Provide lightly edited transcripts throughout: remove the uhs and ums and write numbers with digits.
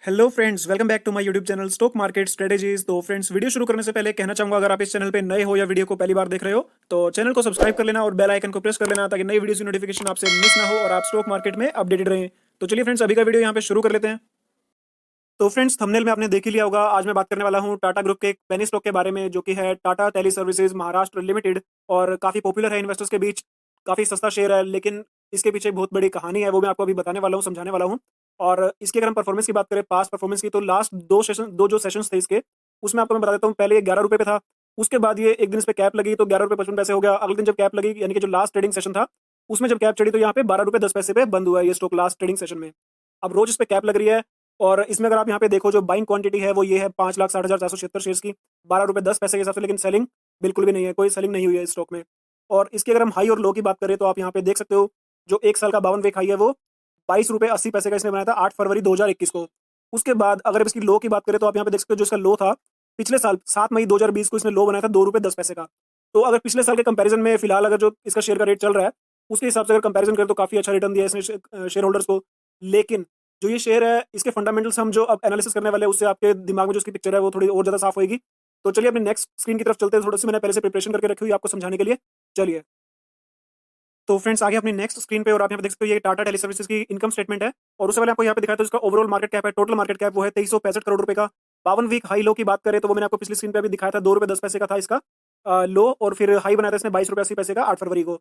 Hello friends, welcome back to my YouTube channel stock market strategies. तो friends, video शुरू करने से पहले कहना चाहूंगा, अगर आप इस चैनल पे नए हो या वीडियो को पहली बार देख रहे हो तो चैनल को सब्सक्राइब कर लेना और बेल आइकन को प्रेस कर लेना ताकि नई वीडियो की नोटिफिकेशन आपसे मिस ना हो और आप स्टॉक मार्केट में अपडेटेड रहें। तो चलिए फ्रेंड्स, अभी का वीडियो यहाँ पे शुरू कर लेते हैं। तो फ्रेंड्स, थंबनेल में आपने देख ही लिया होगा, आज मैं बात करने वाला हूँ टाटा ग्रुप के एक पेनी स्टॉक के बारे में, जो कि है Tata tele services Maharashtra limited. और काफ़ी पॉपुलर है इन्वेस्टर्स के बीच, काफ़ी सस्ता शेयर है, लेकिन इसके पीछे एक बहुत बड़ी कहानी है, वो मैं आपको अभी बताने वाला हूँ, समझाने वाला हूँ। और इसकी अगर हम परफॉर्मेंस की बात करें, पास्ट परफॉर्मेंस की, तो लास्ट दो जो सेशंस थे इसके, उसमें आपको मैं बता देता हूँ। पहले ये 11 रुपये पे था, उसके बाद ये एक दिन इस पे कैप लगी तो 11 रुपये 55 पैसे हो गया। अगले दिन जब कैप लगी, यानी कि जो लास्ट ट्रेडिंग सेशन था, उसमें जब कैप चढ़ी तो यहाँ पे 12 रुपये 10 पैसे पे बंद हुआ है ये स्टॉक लास्ट ट्रेडिंग सेशन में। अब रोज इस पे कैप लग रही है, और इसमें अगर आप यहाँ पे देखो, जो बाइंग क्वांटिटी है वो ये है 5,60,476 शेयर्स की, 12 रुपये 10 पैसे के हिसाब से। लेकिन सेलिंग बिल्कुल भी नहीं है, कोई सेलिंग नहीं हुई है इस स्टॉक में। और इसकी अगर हम हाई और लो की बात करें तो आप यहाँ पे देख सकते हो, जो एक साल का 52 वीक हाई है वो 22 रुपये 80 पैसे का इसने बनाया था 8 फरवरी 2021 को। उसके बाद अगर इसकी लो की बात करें तो आप यहाँ पे देख सकते हो, जो इसका लो था पिछले साल 7 मई 2020 को, इसने लो बनाया था 2 रुपये 10 पैसे का। तो अगर पिछले साल के कंपैरिजन में फिलहाल अगर जो इसका शेयर का रेट चल रहा है, उसके हिसाब से अगर कंपैरिजन करें तो काफी अच्छा रिटर्न दिया है इसने शेयर होल्डर्स को। लेकिन जो ये शेयर है, इसके फंडामेंटल्स हम जो अब एनालिसिस करने वाले हैं, उससे आपके दिमाग में जो इसकी पिक्चर है वो थोड़ी और ज़्यादा साफ होगी। तो चलिए अपनी नेक्स्ट स्क्रीन की तरफ चलते हैं। थोड़ी सी मैंने पहले से प्रिपरेशन करके रखी हुई है आपको समझाने के लिए। चलिए, तो फ्रेंड्स आगे अपनी नेक्स्ट स्क्रीन पे, और आप यहाँ पे देख सकते हो ये टाटा टेली सर्विसेज की इनकम स्टेटमेंट है। और उससे पहले आपको यहाँ पे दिखाया था इसका ओवरऑल मार्केट कैप है, टोटल मार्केट कैप वो है 2365 करोड़ रुपए का। 52 वीक हाई लो की बात करें तो वो मैंने आपको पिछली स्क्रीन पे अभी दिखाया था, 2 रुपये 10 पैसे का था इसका लो, और फिर हाई बनाया था इसने 22 रुपये 80 पैसे का 8 फरवरी को।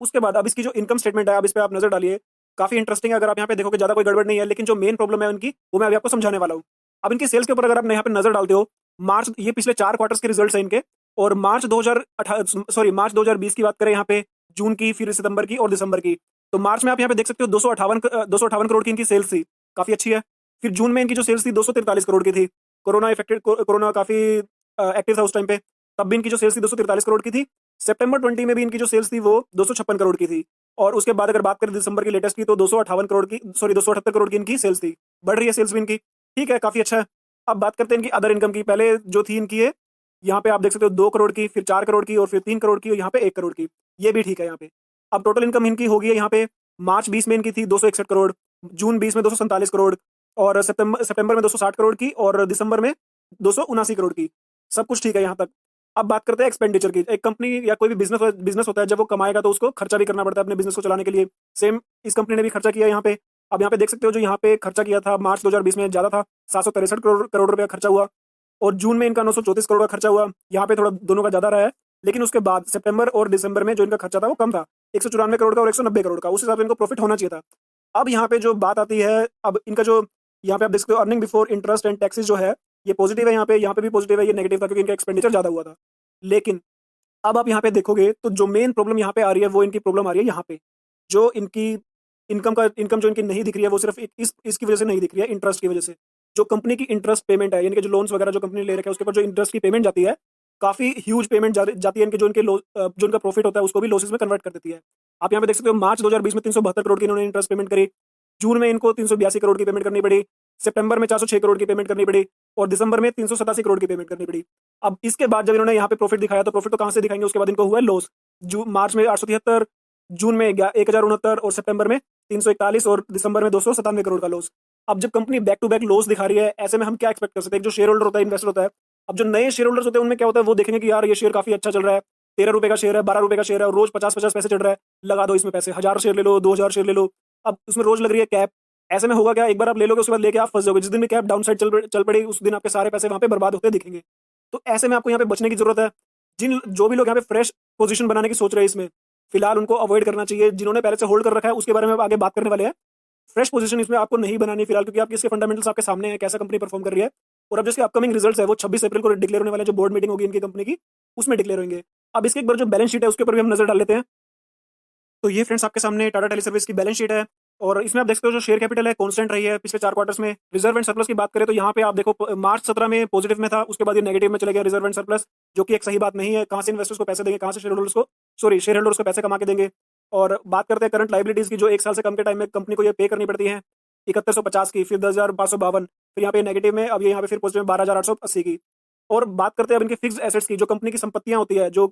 उसके बाद अब इसकी जो इनकम स्टेटमेंट है, अब इस पे आप नजर डालिए, काफी इंटरेस्टिंग है। अगर आप यहाँ पे देखोगे ज्यादा कोई गड़बड़ नहीं है, लेकिन जो मेन प्रॉब्लम है उनकी, वो मैं अभी आपको समझाने वाला हूँ। अब इनकी सेल्स के ऊपर अगर आप यहाँ पे नजर डालते हो, मार्च, ये पिछले 4 क्वार्टर्स के रिजल्ट है इनके। और मार्च 2020 की बात करें यहाँ पे, जून की, फिर सितंबर की और दिसंबर की। तो मार्च में आप यहाँ पे देख सकते हो 258 करोड़ की इनकी सेल्स थी, काफी अच्छी है। फिर जून में इनकी जो सेल्स थी 243 करोड़ की थी। कोरोना काफी एक्टिव था उस टाइम पे, तब भी इनकी जो सेल्स थी 243 करोड़ की थी। सितंबर 20 में भी इनकी जो सेल्स थी वो 256 करोड़ की थी। और उसके बाद अगर बात करें दिसंबर की लेटेस्ट की, तो 278 करोड़ की इनकी सेल्स थी। बढ़ रही है सेल्स भी इनकी, ठीक है, काफी अच्छा है। अब बात करते हैं इनकी अदर इनकम की। पहले जो थी इनकी है, यहाँ पे आप देख सकते हो 2 करोड़ की, फिर 4 करोड़ की, और फिर 3 करोड़ की, और यहाँ पे 1 करोड़ की। ये भी ठीक है यहाँ पे। अब टोटल इनकम इनकी होगी है यहाँ पे, मार्च 20 में इनकी थी 261 करोड़, जून 20 में 247 करोड़, और सितंबर में 260 करोड़ की, और दिसंबर में 279 करोड़ की। सब कुछ ठीक है यहाँ तक। अब बात करते हैं एक्सपेंडिचर की। एक कंपनी या कोई भी बिजनेस होता है, जब वो कमाएगा तो उसको खर्चा भी करना पड़ता है अपने बिजनेस को चलाने के लिए। सेम इस कंपनी ने भी खर्चा किया यहाँ पे। अब यहाँ पे देख सकते हो, जो यहाँ पे खर्चा किया था मार्च 2020 में ज्यादा था, 763 करोड़ रुपया खर्चा हुआ। और जून में इनका 934 करोड़ का खर्चा हुआ, यहाँ पे थोड़ा दोनों का ज्यादा रहा है। लेकिन उसके बाद सितंबर और दिसंबर में जो इनका खर्चा था वो कम था, 194 करोड़ का और 190 करोड़ का। उस हिसाब से इनको प्रॉफिट होना चाहिए था। अब यहाँ पे जो बात आती है, अब इनका जो यहाँ पे आप देख सकते हो, earning before interest and taxes जो है, ये पॉजिटिव है। यहाँ पे भी पॉजिटिव है, ये नेगेटिव था क्योंकि इनका एक्सपेंडिचर ज्यादा हुआ था। लेकिन अब आप यहाँ पे देखोगे तो जो मेन प्रॉब्लम यहाँ पे आ रही है, वो इनकी प्रॉब्लम आ रही है यहाँ पे। जो इनकी इनकम जो इनकी नहीं दिख रही है, वो सिर्फ इसकी वजह से नहीं दिख रही है, इंटरेस्ट की वजह से। जो कंपनी की इंटरेस्ट पेमेंट है, यानी कि जो लोन्स वगैरह जो कंपनी ले रखे हैं, उसके ऊपर जो इंटरेस्ट की पेमेंट जाती है, काफी ह्यूज पेमेंट जाती है इनके, जो इनका प्रॉफिट होता है उसको भी लॉसेस में कन्वर्ट कर देती है। आप यहाँ पे देख सकते हो, मार्च 2020 में 372 करोड़ की इन्होंने इंटरेस्ट पेमेंट करी, जून में इनको 382 करोड़ की पेमेंट करनी पड़ी, सितंबर में 406 करोड़ की पेमेंट करनी पड़ी, और दिसंबर में 387 करोड़ की पेमेंट करनी पड़ी। अब इसके बाद जब इन्होंने यहाँ पे प्रॉफिट दिखाया, तो प्रॉफिट तो कहाँ से दिखाएंगे, उसके बाद इनको हुआ है लॉस। मार्च में 873, जून में 1069, और सितंबर में 341, और दिसंबर में 297 करोड़ का लॉस। अब जब company back to back loss दिखा रही है, ऐसे में हम क्या एक्सपेक्ट कर सकते हैं। एक जो शेयर होल्डर होता है, इन्वेस्टर होता है, अब जो नए शेयर होल्डर्स होते हैं उनमें क्या होता है, वो देखेंगे कि यार ये शेयर काफी अच्छा चल रहा है, 13 रुपए का शेयर है, 12 रुपए का शेयर है, और रोज 50-50 पैसे चढ़ रहा है, लगा दो इसमें पैसे, 1000 शेयर ले लो, 2000 शेयर ले लो। अब उसमें रोज लग रही है कैप। ऐसे में होगा क्या, एक बार आप ले लोगे, उसके बाद लेके आप फंस जाओगे। जिस दिन भी कैप डाउन साइड चल पड़ी, उस दिन आपके सारे पैसे वहां पे बर्बाद होते दिखेंगे। तो ऐसे में आपको यहाँ पे बचने की जरूरत है। जो भी लोग यहाँ पे फ्रेश पोजीशन बनाने की सोच रहे हैं, इसमें फिलहाल उनको अवॉइड करना चाहिए। जिन्होंने पहले से होल्ड कर रखा है, उसके बारे में आगे बात करने वाले हैं। फ्रेश पोजीशन इसमें आपको नहीं बनानी फिलहाल, क्योंकि आपके इसके फंडामेंटल्स आपके सामने है, कैसा कंपनी परफॉर्म कर रही है। और अब जिसके अपकमिंग रिजल्ट्स है, वो 26 अप्रैल को डिक्लेयर होने वाले हैं, जो बोर्ड मीटिंग होगी इनकी कंपनी की, उसमें डिक्लेयर होंगे। अब इसके एक बार जो बैलेंस शीट है, उसके ऊपर भी हम नजर डाल लेते हैं। तो ये फ्रेंड्स आपके सामने टाटा टेली सर्विस की बैलेंस शीट है। और इसमें आप देख सकते हो, जो शेयर कैपिटल है कांस्टेंट रही है पिछले 4 क्वार्टर्स में। रिजर्व एंड सरप्लस की बात करें तो यहाँ पे आप देखो, मार्च 17 में पॉजिटिव में था, उसके बाद ये नेगेटिव में चले गया रिजर्व एंड सरप्लस, जो कि एक सही बात नहीं है। कहाँ से इन्वेस्टर्स को पैसे देंगे, कहाँ से शेयर होल्डर्स को पैसे कमा के देंगे। और बात करते हैं करंट लाइबिलिटीज की, जो एक साल से कम के टाइम में कंपनी को ये पे करनी पड़ती है, 7150 की, फिर 10,552, फिर यहाँ पे नेगेटिव में, अब ये यहाँ पे फिर पॉजिटिव में 12,880 की। और बात करते हैं अब इनके फिक्स एसेट्स की, जो कंपनी की संपत्तियां होती है, जो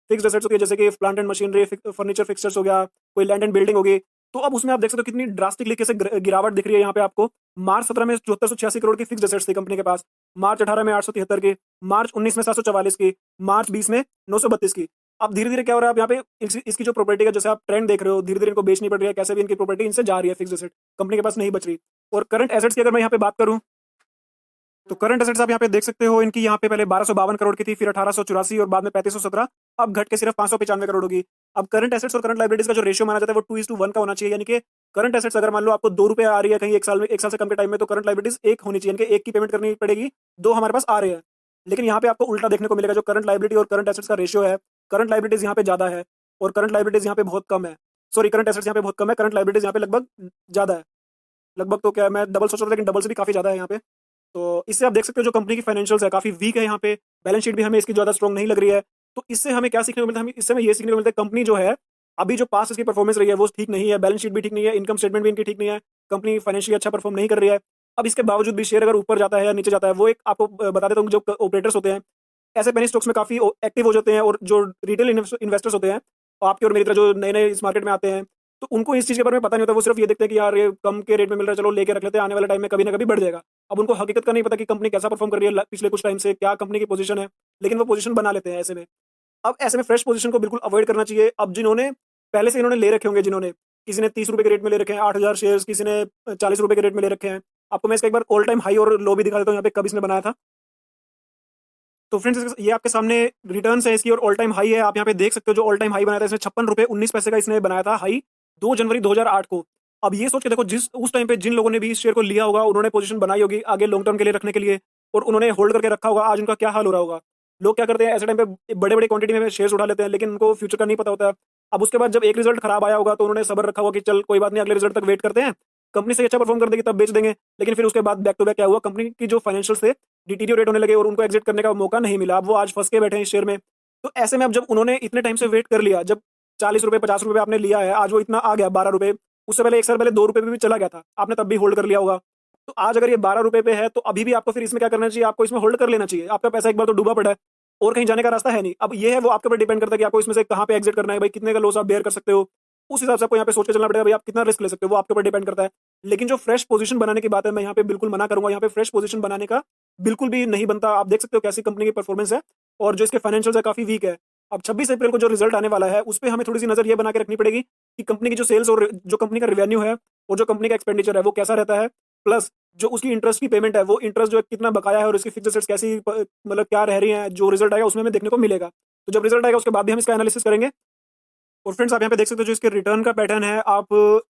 फिक्स एसेट्स होती है, जैसे कि plant and machinery, furniture fixtures हो गया, कोई लैंड एंड बिल्डिंग होगी, तो अब उसमें आप देख सकते हो कितनी ड्रास्टिकली कैसे गिरावट दिख रही है यहाँ पे आपको। मार्च 17 में 7486 करोड़ की फिक्स्ड एसेट्स थी कंपनी के पास, मार्च 18 में 873 की, मार्च 19 में 744 की, मार्च 20 में 932 की। अब धीरे-धीरे क्या हो रहा है, अब यहाँ पे इसकी जो प्रॉपर्टी का जैसे आप ट्रेंड देख रहे हो, धीरे-धीरे इनको बेचनी पड़ रही है, कैसे भी इनकी प्रॉपर्टी इनसे जा रही है, फिक्स्ड एसेट कंपनी के पास नहीं बच रही। और करंट एसेट्स की अगर मैं यहाँ पे बात करूँ, तो करंट एसेट्स आप यहाँ पे देख सकते हो, इनकी यहाँ पे पहले 1252 करोड़ की थी, फिर 1884 और बाद में 3517, अब घट के सिर्फ 595 करोड़ होगी। अब करंट एसेट्स और करंट लायबिलिटीज का जो रेशियो माना जाता है वो 2:1 का होना चाहिए, यानी कि करंट एसेट्स अगर मान लो आपको 2 रुपए आ रही है कहीं 1 साल से कम के टाइम में, तो करंट लायबिलिटीज 1 होनी चाहिए, यानी कि 1 की पेमेंट करनी पड़ेगी, 2 हमारे पास आ रहे हैं। लेकिन यहाँ पे आपको उल्टा देखने को मिलेगा, जो करंट लायबिलिटी और करंट एसेट्स का रेशियो है, करंट लायबिलिटीज यहाँ पे ज्यादा है और करंट लायबिलिटीज यहाँ पे बहुत कम है। सॉरी, करंट एसेट्स यहाँ पे बहुत कम है, करंट लायबिलिटीज यहाँ पे लगभग ज्यादा है। लगभग तो क्या है, मैं डबल सोच रहा था लेकिन डबल से भी काफी ज्यादा है यहाँ पे। तो इससे आप देख सकते हो जो कंपनी की फाइनेंशियल्स है काफी वीक है यहाँ पे, बैलेंस शीट भी हमें इसकी ज्यादा स्ट्रॉन्ग नहीं लग रही है। तो इससे हमें क्या सीखने को मिलता है, हमें इससे हमें ये सीखने को मिलता है कंपनी जो है अभी जो पास इसकी परफॉर्मेंस रही है वो ठीक नहीं है, बैलेंस शीट भी ठीक नहीं है, इनकम स्टेटमेंट भी इनकी ठीक नहीं है, कंपनी फाइनेंशियली अच्छा परफॉर्म नहीं कर रही है। अब इसके बावजूद भी शेयर अगर ऊपर जाता है या नीचे जाता है, वो एक आपको बता देता हूँ, जो ऑपरेटर्स होते हैं ऐसे पेनी स्टॉक्स में काफी एक्टिव हो जाते हैं, और जो रिटेल इन्वेस्टर्स होते हैं आपके और मेरी तरह जो नए नए इस मार्केट में आते हैं, तो उनको इस चीज़ के बारे में पता नहीं होता। वो सिर्फ ये देखते हैं कि यार ये कम के रेट में मिल रहा है, चलो लेके रख लेते हैं, आने वाले टाइम में कभी ना कभी बढ़ जाएगा। अब उनको हकीकत का नहीं पता कि कंपनी कैसा परफॉर्म कर रही है पिछले कुछ टाइम से, क्या कंपनी की पोजीशन है, लेकिन वो पोजीशन बना लेते हैं ऐसे में। अब ऐसे में फ्रेश पोजीशन को बिल्कुल अवॉइड करना चाहिए। अब जिन्होंने पहले से इन्होंने ले रखे होंगे, जिन्होंने किसी ने 30 रुपए के रेट में ले रखे हैं 8,000 शेयर्स, किसी ने 40 रुपए के रेट में ले रखे हैं। आपको मैं इसका एक बार ऑल टाइम हाई और लो भी दिखा देता हूँ यहाँ पे, कब इसने बनाया था। तो फ्रेंड्स ये आपके सामने रिटर्न्स है इसकी और ऑल टाइम हाई है, आप यहाँ पे देख सकते हो। जो ऑल टाइम हाई बनाया था इसने 56 रुपए 19 पैसे का इसने बनाया था हाई, 2 जनवरी 2008 को। अब ये सोच के देखो, जिस उस टाइम पे जिन लोगों ने भी इस शेयर को लिया होगा, उन्होंने पोजीशन बनाई होगी आगे लॉन्ग टर्म के लिए रखने के लिए, और उन्होंने होल्ड करके रखा होगा, आज उनका क्या हाल हो रहा होगा। लोग क्या करते हैं ऐसे टाइम पे बड़े बड़े क्वांटिटी में शेयर्स उठा लेते हैं, लेकिन उनको फ्यूचर का नहीं पता होता है। अब उसके बाद जब एक रिजल्ट खराब आया होगा तो उन्होंने सब्र रखा होगा कि चल कोई बात नहीं, अगले रिजल्ट तक वेट करते हैं, कंपनी से अच्छा परफॉर्म कर देगी तब बेच देंगे। लेकिन फिर उसके बाद बैक टू बैक क्या हुआ, कंपनी की जो फाइनेंशियल थे डिटीरियोरेट होने लगे और उनको एग्जिट करने का मौका नहीं मिला। अब वो आज फंस के बैठे हैं इस शेयर में। तो ऐसे में अब जब उन्होंने इतने टाइम से वेट कर लिया, जब 40 रुपए 50 रुपए आपने लिया है, आज वो इतना आ गया 12 रुपए, उससे पहले 1 साल पहले 2 रुपए पे भी चला गया था, आपने तब भी होल्ड कर लिया होगा। तो आज अगर ये 12 रुपए पे है, तो अभी भी आपको फिर इसमें क्या करना चाहिए, आपको इसमें होल्ड कर लेना चाहिए। आपका पैसा एक बार तो डूबा पड़ा है और कहीं जाने का रास्ता है नहीं। अब ये है वो आपके ऊपर डिपेंड करता है कि आपको इसमें से कहाँ पे एग्जिट करना है, भाई कितने का लॉस आप बेयर कर सकते हो। उस हिसाब से आपको यहाँ पे सोच के चलना पड़ेगा, भाई आप कितना रिस्क ले सकते हो, वो आपके ऊपर डिपेंड करता है। लेकिन जो फ्रेश पोजीशन बनाने की बात है, मैं यहाँ पे बिल्कुल मना करूंगा। यहाँ पे फ्रेश पोजीशन बनाने का बिल्कुल भी नहीं बनता। आप देख सकते हो कैसी कंपनी की परफॉर्मेंस है और जो इसके फाइनेंशियल्स है काफी वीक है। अब 26 अप्रैल को जो रिजल्ट आने वाला है उस पर हमें थोड़ी सी नजर ये बना के रखनी पड़ेगी कि कंपनी की जो सेल्स और जो कंपनी का रेवेन्यू है और जो कंपनी का एक्सपेंडिचर है वो कैसा रहता है, प्लस जो उसकी इंटरेस्ट की पेमेंट है वो इंटरेस्ट जो है कितना बकाया है, और इसकी फिक्स्ड एसेट्स कैसी मतलब क्या रह रही हैं, जो रिजल्ट आएगा उसमें हमें देखने को मिलेगा। तो जब रिजल्ट आएगा उसके बाद भी हम इसका एनालिसिस करेंगे। और फ्रेंड्स आप यहाँ पे देख सकते हो जो इसके रिटर्न का पैटर्न है, आप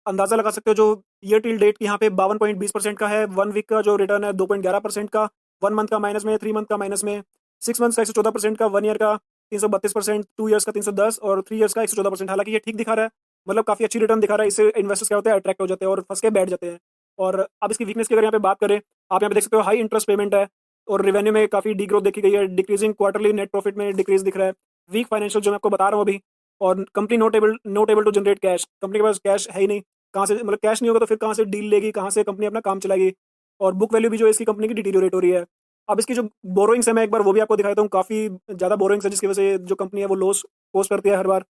अंदाजा लगा सकते हो। जो ईयर टिल डेट की यहाँ पे 52.20% का है, 1 वीक का जो रिटर्न है 2.11% का, 1 मंथ का माइनस में, 3 मंथ का माइनस में, 6 मंथ का 114% का, 1 ईयर का 332%, 2 ईयर्स का 310 और 3 ईयर्स का 114%। हालांकि ये ठीक दिखा रहा है, मतलब काफी अच्छी रिटर्न दिखा रहा है। इससे इन्वेस्टर्स क्या होते हैं, अट्रैक्ट हो जाते हैं और फंस के बैठ जाते हैं। और अब इसकी वीकनेस की अगर यहाँ पे बात करें, आप यहाँ पे देख सकते हो हाई इंटरेस्ट पेमेंट है और रेवेन्यू में काफी डी ग्रोथ देखी गई है, डिक्रीजिंग क्वार्टरली नेट प्रॉफिट में डिक्रीज दिख रहा है, वीक फाइनेंशियल जो मैं आपको बता रहा हूँ अभी। और company not able to generate cash, company के पास कैश है ही नहीं, कहाँ से मतलब कैश नहीं होगा तो फिर कहाँ से डील लेगी, कहाँ से कंपनी अपना काम चलाएगी। और बुक वैल्यू भी जो है इसकी कंपनी की डिटीरियोरेट हो रही है। अब इसकी जो बोरोइंग्स है मैं एक बार वो भी आपको दिखाता हूँ, काफ़ी ज़्यादा बोरोइंग्स है जिसकी वजह से जो कंपनी है वो लॉस पोस्ट करती है हर बार।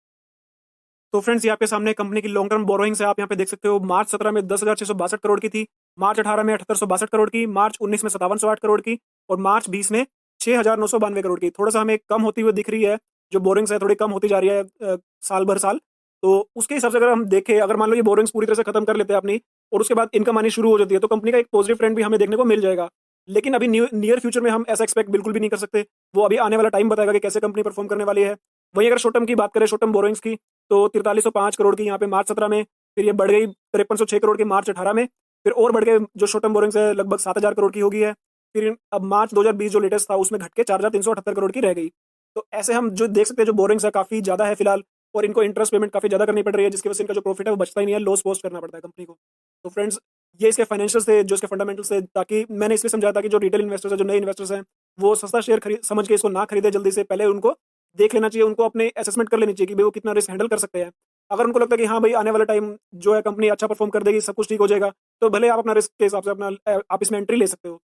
तो फ्रेंड्स ये आपके सामने कंपनी की लॉन्ग टर्म बोरोइंग्स है, आप यहाँ पे देख सकते हो। मार्च 17 में 10,662 करोड़ की थी, मार्च 18 में 7862 करोड़ की, मार्च 19 में 5708 करोड़ की और मार्च 20 में 6,992 करोड़ की। थोड़ा सा हमें कम होती हुई दिख रही है, जो बोरिंग्स है थोड़ी कम होती जा रही है साल भर साल। तो उसके हिसाब से अगर हम देखें, अगर मान लो ये बोरिंग्स पूरी तरह से खत्म कर लेते हैं अपनी और उसके बाद इनकम आनी शुरू हो जाती है, तो कंपनी का एक पॉजिटिव ट्रेंड भी हमें देखने को मिल जाएगा। लेकिन अभी नियर फ्यूचर में हम ऐसा एक्सपेक्ट बिल्कुल भी नहीं कर सकते। वो अभी आने वाला टाइम बताएगा कि कैसे कंपनी परफॉर्म करने वाली है। वहीं अगर शॉर्ट टर्म की बात करें, शॉर्ट टर्म बोरोइंग्स की, तो 4305 करोड़ की यहाँ पे मार्च 17 में, फिर ये बढ़ गई 5306 करोड़ की मार्च 18 में, फिर और बढ़ के जो शॉर्ट टर्म बोरिंग्स है लगभग 7000 करोड़ की हो गई है। फिर अब मार्च 2020 जो लेटेस्ट था उसमें घट के 4378 करोड़ की रह गई। तो ऐसे हम जो देख सकते हैं जो बोरिंग्स है काफ़ी ज़्यादा है फिलहाल, और इनको इंटरेस्ट पेमेंट काफ़ी ज़्यादा करनी पड़ रही है, जिसकी वजह से इनका जो प्रॉफिट है वो बचता ही नहीं है, लॉस पोस्ट करना पड़ता है कंपनी को। तो फ्रेंड्स ये इसके फाइनेंशियल्स थे, जो इसके फंडामेंटल्स थे, ताकि मैंने इसलिए समझाया था कि जो रिटेल इन्वेस्टर्स है, जो नए इन्वेस्टर्स हैं, वो सस्ता शेयर खरीद समझ के इसको ना खरीदे जल्दी से, पहले उनको देख लेना चाहिए, उनको अपने असेसमेंट कर लेनी चाहिए कि भाई वो कितना रिस्क हैंडल कर सकते हैं। अगर उनको लगता है कि हाँ भाई आने वाला टाइम जो है कंपनी अच्छा परफॉर्म कर देगी, सब कुछ ठीक हो जाएगा, तो भले आप अपना रिस्क के हिसाब से अपना आप इसमें एंट्री ले सकते हो।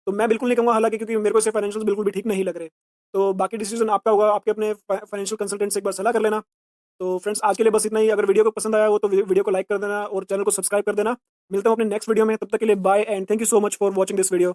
तो मैं बिल्कुल नहीं कहूँगा हालाँकि, क्योंकि मेरे को इससे फाइनेंशियल्स बिल्कुल भी ठीक नहीं लग रहे। तो बाकी डिसीजन आपका होगा, आपके अपने फाइनेंशियल कंसल्टेंट से एक बार सलाह कर लेना। तो फ्रेंड्स आज के लिए बस इतना ही। अगर वीडियो को पसंद आया हो तो वीडियो को लाइक कर देना और चैनल को सब्सक्राइब कर देना। मिलता हूँ अपने नेक्स्ट वीडियो में, तब तक के लिए bye and thank you so much for watching this video.